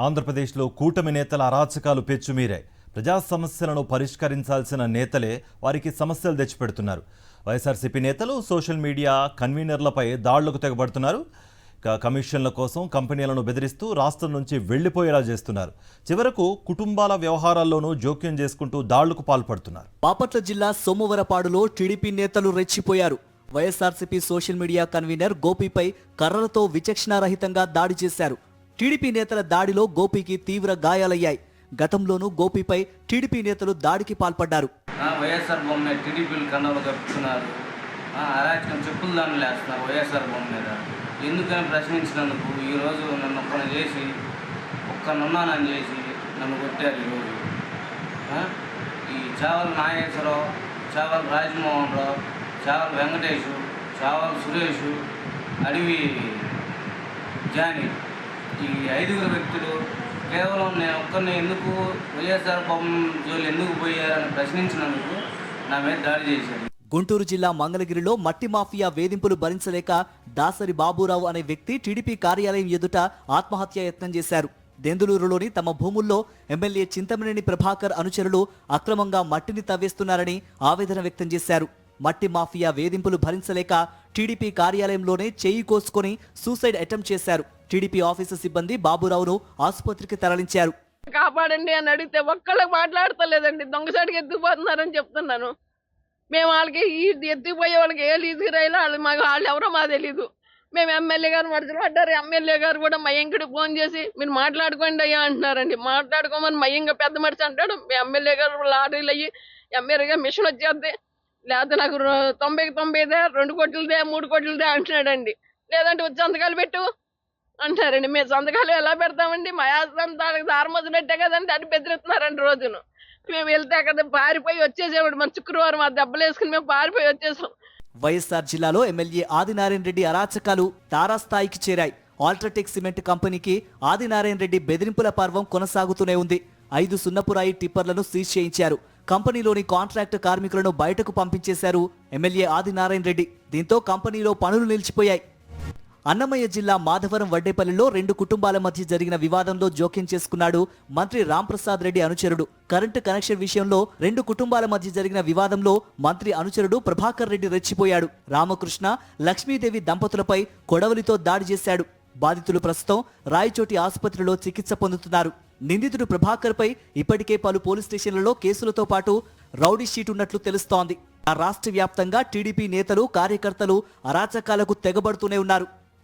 ఆంధ్రప్రదేశ్లో కూటమి నేతల అరాచకాలు పెచ్చుమీరాయి. ప్రజా సమస్యలను పరిష్కరించాల్సిన నేతలే వారికి సమస్యలు తెచ్చిపెడుతున్నారు. వైఎస్ఆర్సీపీ నేతలు సోషల్ మీడియా కన్వీనర్లపై దాడులకు తెగబడుతున్నారు. కమిషన్ల కోసం కంపెనీలను బెదిరిస్తూ రాష్ట్రం నుంచి వెళ్లిపోయేలా చేస్తున్నారు. చివరకు కుటుంబాల వ్యవహారాల్లోనూ జోక్యం చేసుకుంటూ దాడులకు పాల్పడుతున్నారు. బాపట్ల జిల్లా సోమవరపాడులో టీడీపీ నేతలు రెచ్చిపోయారు. వైఎస్ఆర్సీపీ సోషల్ మీడియా కన్వీనర్ గోపీపై కర్రలతో విచక్షణారహితంగా దాడి చేశారు. టీడీపీ నేతల దాడిలో గోపీకి తీవ్ర గాయాలయ్యాయి. గతంలోనూ గోపీపై టీడీపీ నేతలు దాడికి పాల్పడ్డారు. వైఎస్ఆర్ బొమ్మ మీద టీడీపీలు కన్నలు కప్పుతున్నారు, అరాచకం చెప్పులు దాన్ని లేస్తున్నారు. వైఎస్ఆర్ బొమ్మ మీద ఎందుకని ప్రశ్నించినందుకు ఈరోజు నన్ను ఒక్కను చేసి ఒక్కనున్నానని చేసి నన్ను కొట్టారు. ఈరోజు ఈ చావల నాగేశ్వరరావు, చావల రాజమోహన్ రావు, చావల వెంకటేషు, చావల సురేషు, అడవి జాని, ఈ 5 వ్యక్తులు కేవలం నేను ఒక్కరిని ఎందుకు వైఎస్ఆర్ బొమ్మ జోలు ఎందుకు పోయారని ప్రశ్నించినందుకు నా మీద దాడి చేశారు. గుంటూరు జిల్లా మంగళగిరిలో మట్టి మాఫియా వేధింపులు భరించలేక దాసరి బాబురావు అనే వ్యక్తి టీడీపీ కార్యాలయం ఎదుట ఆత్మహత్య యత్నం చేశారు. దెందులూరులోని తమ భూముల్లో ఎమ్మెల్యే చింతమనేని ప్రభాకర్ అనుచరులు అక్రమంగా మట్టిని తవ్వేస్తున్నారని ఆవేదన వ్యక్తం చేశారు. మట్టి మాఫియా వేధింపులు భరించలేక టీడీపీ కార్యాలయంలోనే చేయి కోసుకొని సూసైడ్ అటెంప్ట్ చేశారు. టీడీపీ ఆఫీసు సిబ్బంది బాబురావును ఆసుపత్రికి తరలించారు. కాపాడండి అని అడిగితే ఒక్కళ్ళకి మాట్లాడతలేదండి. దొంగసాటికి ఎత్తుకుపోతున్నారని చెప్తున్నాను. మేము వాళ్ళకి ఎత్తుకుపోయే వాళ్ళకి ఏ లీజుకి రాయాలో వాళ్ళు ఎవరో మాకు తెలీదు. మేము ఎమ్మెల్యే గారు మర్చిపడ్డారు. ఎమ్మెల్యే గారు కూడా మయ్యంకిడికి ఫోన్ చేసి మీరు మాట్లాడుకోండి అయ్యా అంటున్నారండి. మాట్లాడుకోమని మయ్యంగా పెద్ద మనిషి అంటాడు. ఎమ్మెల్యే గారు లారీలు అయ్యి ఎమ్మెల్యేగా మిషన్ వచ్చేద్ది, లేకపోతే నాకు 90కి 90దే 2 కోట్లదే 3 కోట్లదే అంటున్నాడండి. లేదంటే వచ్చి సంతకాలు పెట్టు అంటారండి. మేము సంతకాలు ఎలా పెడతామండి? మా సంతానికి దారమొచ్చినట్టే కదండి అని బెదిరిస్తున్నారండి. రోజును మేము వెళ్తే అక్కడ పారిపోయి వచ్చేసేవాడు. మన శుక్రవారం ఆ దెబ్బలు వేసుకుని మేము పారిపోయి వచ్చేసాం. వైఎస్ఆర్ జిల్లాలో ఎమ్మెల్యే ఆదినారాయణ రెడ్డి అరాచకాలు తారాస్థాయికి చేరాయి. ఆల్ట్రాటెక్ సిమెంట్ కంపెనీకి ఆదినారాయణ రెడ్డి బెదిరింపుల పర్వం కొనసాగుతూనే ఉంది. 5 సున్నపురాయి టిప్పర్లను సీజ్ చేయించారు. కంపెనీలోని కాంట్రాక్ట్ కార్మికులను బయటకు పంపించేశారు ఎమ్మెల్యే ఆదినారాయణ రెడ్డి. దీంతో కంపెనీలో పనులు నిలిచిపోయాయి. అన్నమయ్య జిల్లా మాధవరం వడ్డేపల్లిలో 2 కుటుంబాల మధ్య జరిగిన వివాదంలో జోక్యం చేసుకున్నాడు మంత్రి రాంప్రసాద్ రెడ్డి అనుచరుడు. కరెంటు కనెక్షన్ విషయంలో 2 కుటుంబాల మధ్య జరిగిన వివాదంలో మంత్రి అనుచరుడు ప్రభాకర్ రెడ్డి రెచ్చిపోయాడు. రామకృష్ణ, లక్ష్మీదేవి దంపతులపై కొడవలితో దాడి చేశాడు. బాధితులు ప్రస్తుతం రాయచోటి ఆసుపత్రిలో చికిత్స పొందుతున్నారు. నిందితుడు ప్రభాకర్ పై ఇప్పటికే పలు పోలీస్ స్టేషన్లలో కేసులతో పాటు రౌడీ షీట్ ఉన్నట్లు తెలుస్తోంది. రాష్ట్ర వ్యాప్తంగా టీడీపీ నేతలు, కార్యకర్తలు అరాచకాలకు తెగబడుతూనే ఉన్నారు.